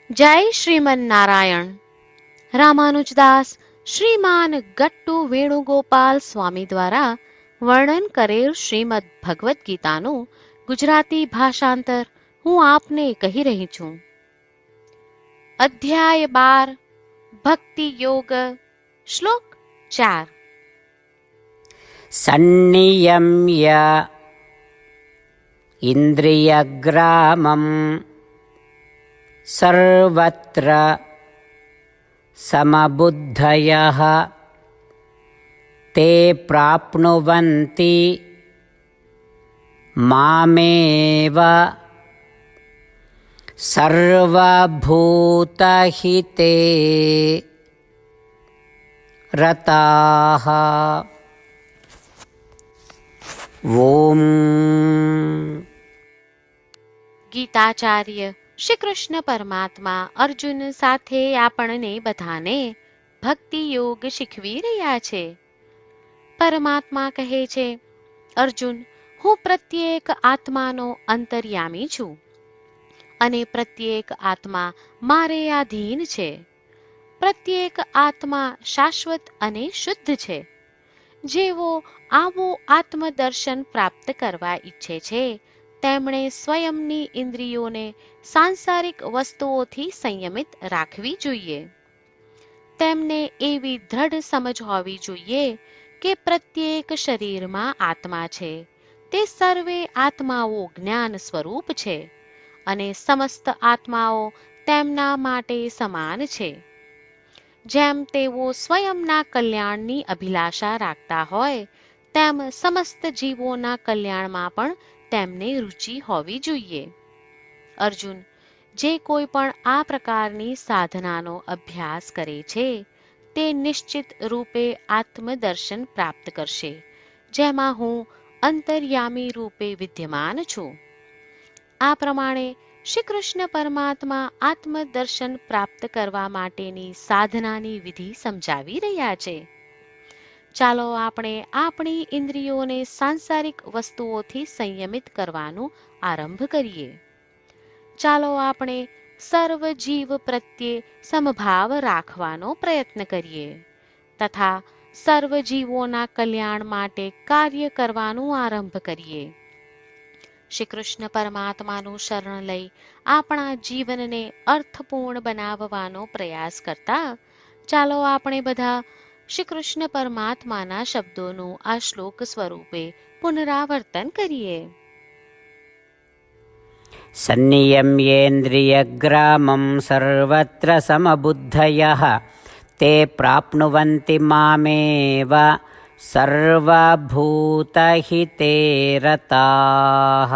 જય શ્રીમન નારાયણ. રામાનુજદાસ શ્રીમાન ગટ્ટુ વેણુગોપાલ સ્વામી દ્વારા વર્ણન કરેલ શ્રીમદ ભગવદ્ ગીતાનું ગુજરાતી ભાષાંતર હું આપને કહી રહી છું. અધ્યાય 12 ભક્તિ યોગ. શ્લોક 4. સન્નિયમ્ય ઇન્દ્રિયગ્રામં સર્વત્ર સમબુદ્ધયઃ તે પ્રાપ્નુવન્તિ મામેવ સર્વભૂતહિતે રતાઃ. ઓમ. ગીતાચાર્ય શ્રી કૃષ્ણ પરમાત્મા અર્જુન સાથે આપણને બધાને ભક્તિ યોગ શીખવી રહ્યા છે. પરમાત્મા કહે છે, અર્જુન, હું પ્રત્યેક આત્માનો અંતર્યામી છું અને પ્રત્યેક આત્મા મારે આધીન છે. પ્રત્યેક આત્મા શાશ્વત અને શુદ્ધ છે. જેવો આવો આત્મદર્શન પ્રાપ્ત કરવા ઈચ્છે છે તેમણે સ્વયંની ઇન્દ્રિયોને સાંસારિક વસ્તુઓથી સંયમિત રાખવી જોઈએ. તેમને એવી દ્રઢ સમજ હોવી જોઈએ કે પ્રત્યેક શરીરમાં આત્મા છે, તે સર્વે આત્માઓ જ્ઞાન સ્વરૂપ છે અને સમસ્ત આત્માઓ તેમના માટે સમાન છે. જેમ તેઓ સ્વયંના કલ્યાણની અભિલાષા રાખતા હોય તેમ સમસ્ત જીવોના કલ્યાણમાં પણ તેમને રુચિ હોવી જોઈએ. અર્જુન, જે કોઈ પણ આ પ્રકારની સાધનાનો અભ્યાસ કરે છે તે નિશ્ચિત રૂપે આત્મદર્શન પ્રાપ્ત કરશે, જેમાં હું અંતર્યામી રૂપે વિદ્યમાન છું. આ પ્રમાણે શ્રી કૃષ્ણ પરમાત્મા આત્મદર્શન પ્રાપ્ત કરવા માટેની સાધનાની વિધિ સમજાવી રહ્યા છે. ચાલો આપણે આપણી ઇન્દ્રિયોને સાંસારિક વસ્તુઓથી સંયમિત કરવાનું આરંભ કરીએ. ચાલો આપણે સર્વ જીવ પ્રત્યે સમભાવ રાખવાનો પ્રયત્ન કરીએ તથા સર્વ જીવોના કલ્યાણ માટે કાર્ય કરવાનું આરંભ કરીએ. શ્રી કૃષ્ણ પરમાત્માનું શરણ લઈ આપણા જીવનને અર્થપૂર્ણ બનાવવાનો પ્રયાસ કરતા ચાલો આપણે બધા શ્રી કૃષ્ણ પરમાત્માના શબ્દોનું આ શ્લોક સ્વરૂપે પુનરાવર્તન કરીએ. સન્નિયમ્યેન્દ્રિયગ્રામં સર્વત્ર સમબુદ્ધયઃ તે પ્રાપ્નુવન્તિ મામેવ સર્વભૂતહિતે રતાઃ.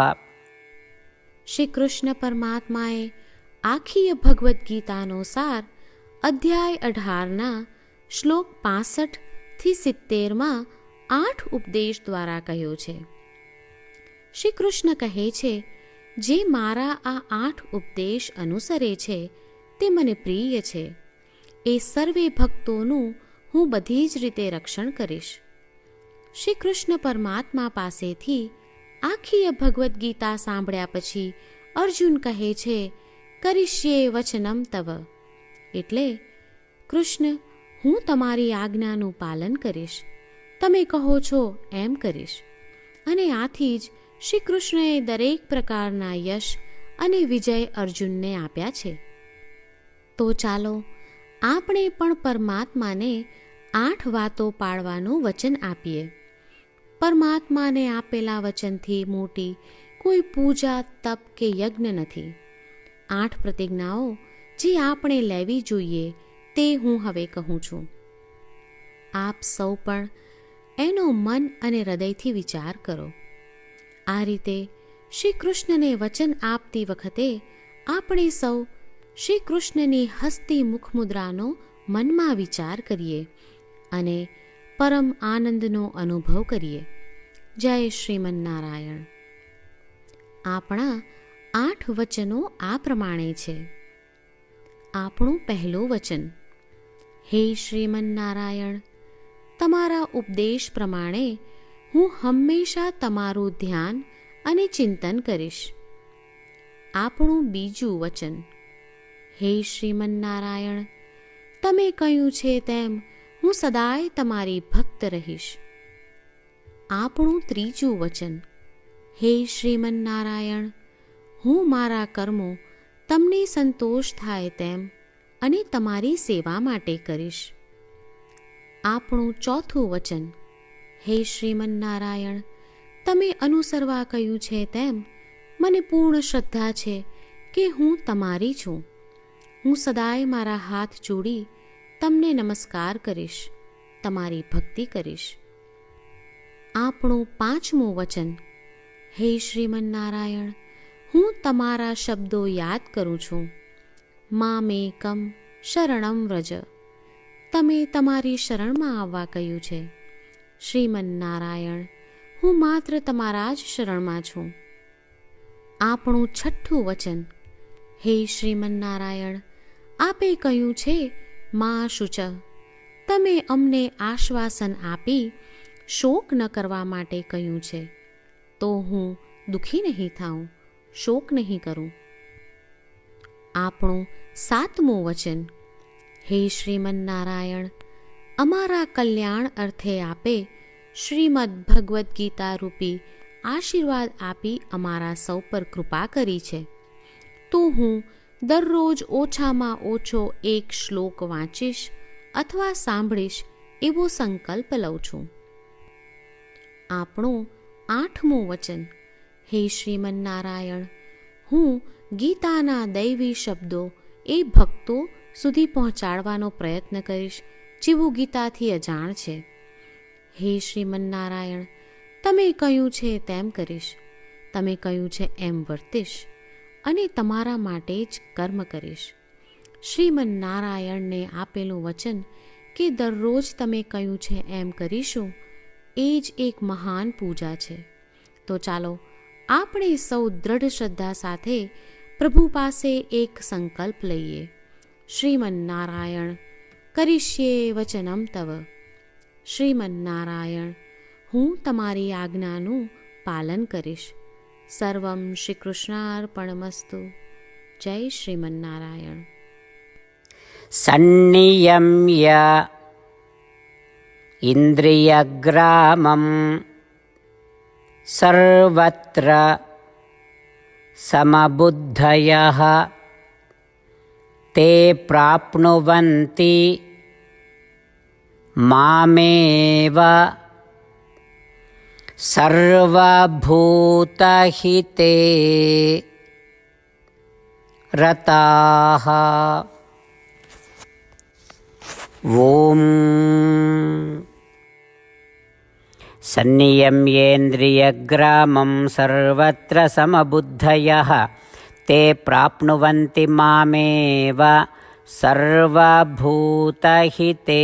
શ્રી કૃષ્ણ પરમાત્માએ આખી ભગવદ્ ગીતાનો સાર અધ્યાય 18ના શ્લોક 65 થી 70માં 8 ઉપદેશ દ્વારા કહ્યો છે. શ્રી કૃષ્ણ કહે છે, જે મારા આ 8 ઉપદેશ અનુસરે છે તે મને પ્રિય છે. એ સર્વે ભક્તોનું હું બધી જ રીતે રક્ષણ કરીશ. શ્રી કૃષ્ણ પરમાત્મા પાસેથી આખી ભગવદ્ ગીતા સાંભળ્યા પછી અર્જુન કહે છે, કરીશ્યે વચનમ તવ, એટલે કૃષ્ણ, હું તમારી આજ્ઞાનું પાલન કરીશ, તમે કહો છો એમ કરીશ. અને આથી જ શ્રી કૃષ્ણએ દરેક પ્રકારના યશ અને વિજય અર્જુનને આપ્યા છે. તો ચાલો આપણે પણ પરમાત્માને 8 વાતો પાળવાનું વચન આપીએ. પરમાત્માને આપેલા વચનથી મોટી કોઈ પૂજા, તપ કે યજ્ઞ નથી. 8 પ્રતિજ્ઞાઓ જે આપણે લેવી જોઈએ તે હું હવે કહું છું. આપ સૌ પણ એનો મન અને હૃદયથી વિચાર કરો. આ રીતે શ્રી કૃષ્ણને વચન આપતી વખતે આપણે સૌ શ્રી કૃષ્ણની હસતી મુખમુદ્રાનો મનમાં વિચાર કરીએ અને પરમ આનંદનો અનુભવ કરીએ. જય શ્રીમન નારાયણ. આપણા 8 વચનો આ પ્રમાણે છે. આપણું પહેલું વચન, હે શ્રીમન નારાયણ, તમારા ઉપદેશ પ્રમાણે હું હંમેશા તમારું ધ્યાન અને ચિંતન કરીશ. આપણું બીજું વચન, હે શ્રીમન્નારાયણ, તમે કહ્યું છે તેમ હું સદાય તમારી ભક્ત રહીશ. આપણું ત્રીજું વચન: હે શ્રીમન્નારાયણ, હું મારા કર્મો તમને સંતોષ થાય તેમ અને તમારી સેવા માટે કરીશ. આપણું ચોથું વચન: હે શ્રીમન્નારાયણ, તમે અનુસરવા કહ્યું છે તેમ મને પૂર્ણ શ્રદ્ધા છે કે હું તમારી છું. હું સદાય મારા હાથ જોડી તમને નમસ્કાર કરીશ, તમારી ભક્તિ કરીશ. આપણું પાંચમું વચન: હે શ્રીમન્નારાયણ, હું તમારા શબ્દો યાદ કરું છું. મામેકમ શરણમ વ્રજ, તમે તમારી શરણમાં આવવા કહ્યું છે. શ્રીમન્નારાયણ, હું માત્ર તમારા જ શરણમાં છું. આપણું છઠ્ઠું વચન: હે શ્રીમન્નારાયણ, આપે કહ્યું છે મા શુચ, તમે અમને આશ્વાસન આપી શોક ન કરવા માટે કહ્યું છે, તો હું દુઃખી નહીં થાઉં, શોક નહીં કરું. આપણું સાતમું વચન: હે શ્રીમન્નારાયણ, અમારા કલ્યાણ અર્થે આપે શ્રીમદ્ ભગવદ્ ગીતા રૂપી આશીર્વાદ આપી અમારા સૌ પર કૃપા કરી છે, તો હું દરરોજ ઓછામાં ઓછો એક શ્લોક વાંચીશ અથવા સાંભળીશ એવો સંકલ્પ લઉં છું. આપણું આઠમું વચન: હે શ્રીમન્નારાયણ, હું ગીતાના દૈવી શબ્દો એ ભક્તો સુધી પહોંચાડવાનો પ્રયત્ન કરીશ જેઓ ગીતાથી અજાણ છે. હે શ્રીમન્નારાયણ, તમે કહ્યું છે તેમ કરીશ, તમે કહ્યું છે એમ વર્તીશ અને તમારા માટે જ કર્મ કરીશ. શ્રીમન્નારાયણને આપેલું વચન કે દરરોજ તમે કહ્યું છે એમ કરીશું, એ જ એક મહાન પૂજા છે. તો ચાલો આપણે સૌ દ્રઢ શ્રદ્ધા સાથે પ્રભુ પાસે એક સંકલ્પ લઈએ. શ્રીમન્નારાયણ, કરીશ્યે વચનમ તવ. શ્રીમન્નારાયણ, હું તમારી આજ્ઞાનું પાલન કરીશ. સર્વમ શ્રી કૃષ્ણાર્પણમસ્તુ. જય શ્રીમન્નારાયણ. સન્નિયમ્ય ઇન્દ્રિયગ્રામં સર્વત્ર સમબુદ્ધયઃ તે પ્રાપ્નુવન્તિ મામેવ સર્વભૂતહિતે રતાઃ. ઓમ સંનિયમ્યેન્દ્રિયગ્રામં સર્વત્ર સમબુદ્ધયઃ તે પ્રાપ્નુવન્તિ મામેવ સર્વભૂતહિતે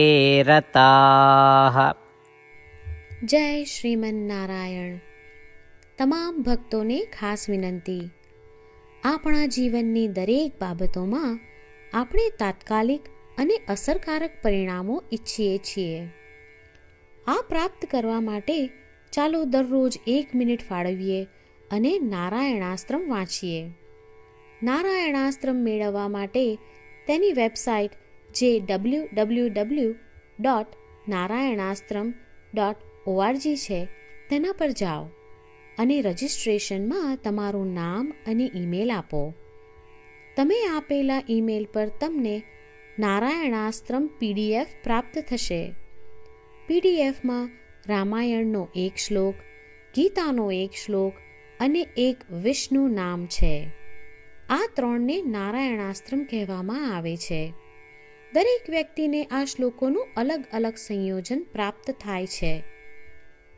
રતાઃ. જય શ્રીમન્નારાયણ. તમામ ભક્તોને ખાસ વિનંતી: આપણા જીવનની દરેક બાબતોમાં આપણે તાત્કાલિક અને અસરકારક પરિણામો ઈચ્છીએ છીએ. આ પ્રાપ્ત કરવા માટે ચાલો દરરોજ 1 મિનિટ ફાળવીએ અને નારાયણાસ્ત્રમ વાંચીએ. નારાયણાસ્ત્રમ મેળવવા માટે તેની વેબસાઇટ જે www.narayanaastram.org છે તેના પર જાઓ અને રજિસ્ટ્રેશનમાં તમારું નામ અને ઈમેલ આપો. તમે આપેલા ઈમેલ પર તમને નારાયણાસ્ત્રમ PDF પ્રાપ્ત થશે. PDFમાં રામાયણનો 1 શ્લોક, ગીતાનો 1 શ્લોક અને એક વિષ્ણુ નામ છે. આ 3ને નારાયણાસ્ત્રમ કહેવામાં આવે છે. દરેક વ્યક્તિને આ શ્લોકોનું અલગ અલગ સંયોજન પ્રાપ્ત થાય છે.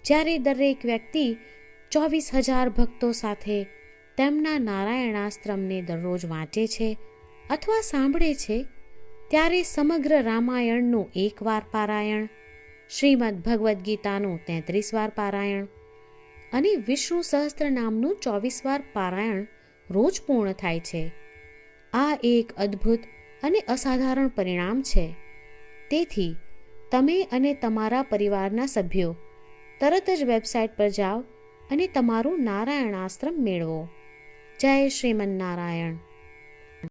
જ્યારે દરેક વ્યક્તિ 24,000 ભક્તો સાથે તેમના નારાયણાસ્ત્રમને દરરોજ વાંચે છે અથવા સાંભળે છે, ત્યારે સમગ્ર રામાયણનું 1 વાર પારાયણ, શ્રીમદ્ ભગવદ્ ગીતાનું 33 વાર પારાયણ અને વિષ્ણુ સહસ્ત્ર નામનું 24 વાર પારાયણ રોજ પૂર્ણ થાય છે. આ એક અદ્ભુત અને અસાધારણ પરિણામ છે. તેથી તમે અને તમારા પરિવારના સભ્યો તરત જ વેબસાઇટ પર જાઓ અને તમારું નારાયણાસ્ત્રમ મેળવો. જય શ્રીમન્નારાયણ.